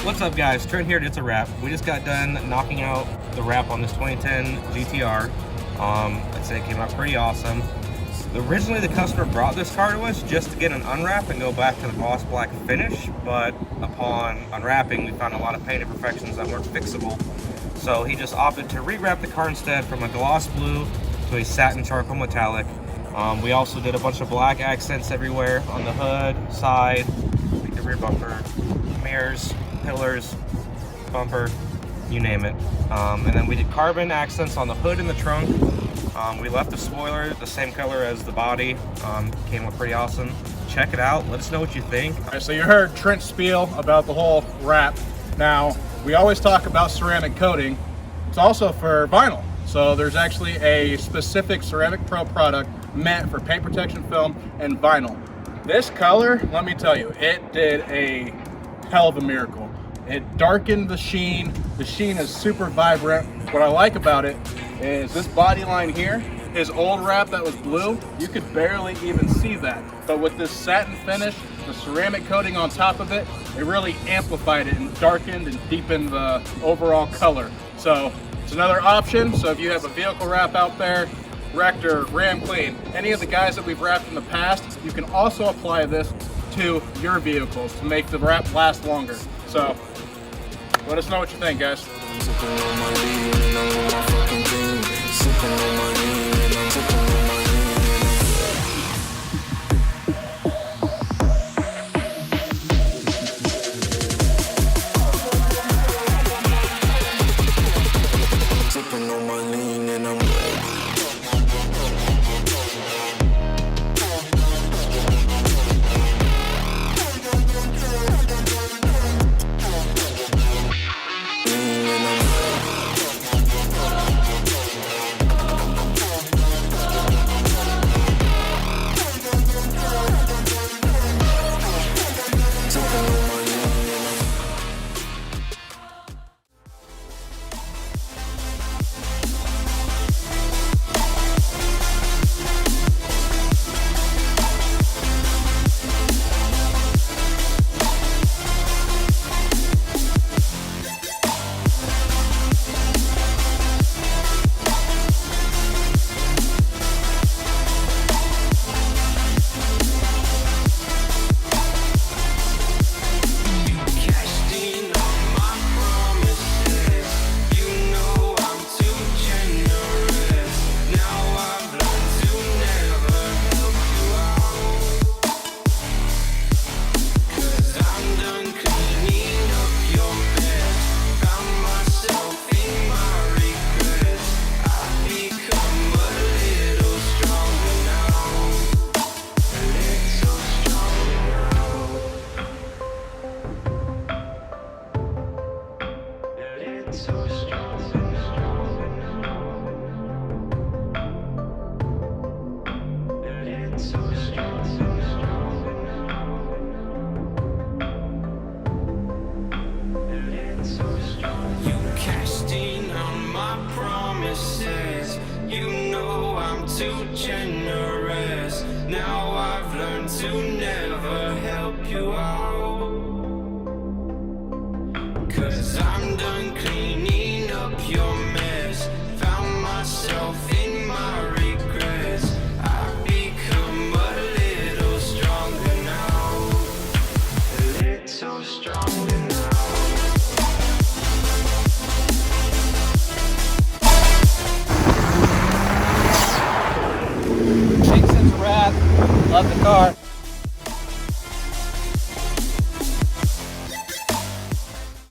What's up guys, Trent here, It's a Wrap. We just got done knocking out the wrap on this 2010 GTR. I'd say it came out pretty awesome. Originally the customer brought this car to us just to get an unwrap and go back to the gloss black finish, but upon unwrapping we found a lot of paint imperfections that weren't fixable. So he just opted to re-wrap the car instead from a gloss blue to a satin charcoal metallic. We also did a bunch of black accents everywhere on the hood, side, the rear bumper, mirrors, pillars, bumper, you name it. And then we did carbon accents on the hood and the trunk. We left the spoiler the same color as the body. Came up pretty awesome. Check it out. Let us know what you think. All right, so you heard Trent spiel about the whole wrap. Now, we always talk about ceramic coating. It's also for vinyl. So there's actually a specific Ceramic Pro product meant for paint protection film and vinyl. This color, let me tell you, it did a hell of a miracle. It darkened the sheen. The sheen is super vibrant. What I like about it is this body line here. His old wrap that was blue, you could barely even see that. But with this satin finish, the ceramic coating on top of it, it really amplified it and darkened and deepened the overall color. So it's another option. So if you have a vehicle wrap out there, wrecked or ram clean, any of the guys that we've wrapped in the past, you can also apply this to your vehicles to make the wrap last longer. So let us know what you think, guys. You know I'm too generous. Now I've learned to never help you out. 'Cause I'm done cleaning up your mess. Found myself in my regrets. I've become a little stronger now. A little stronger now. Love the car.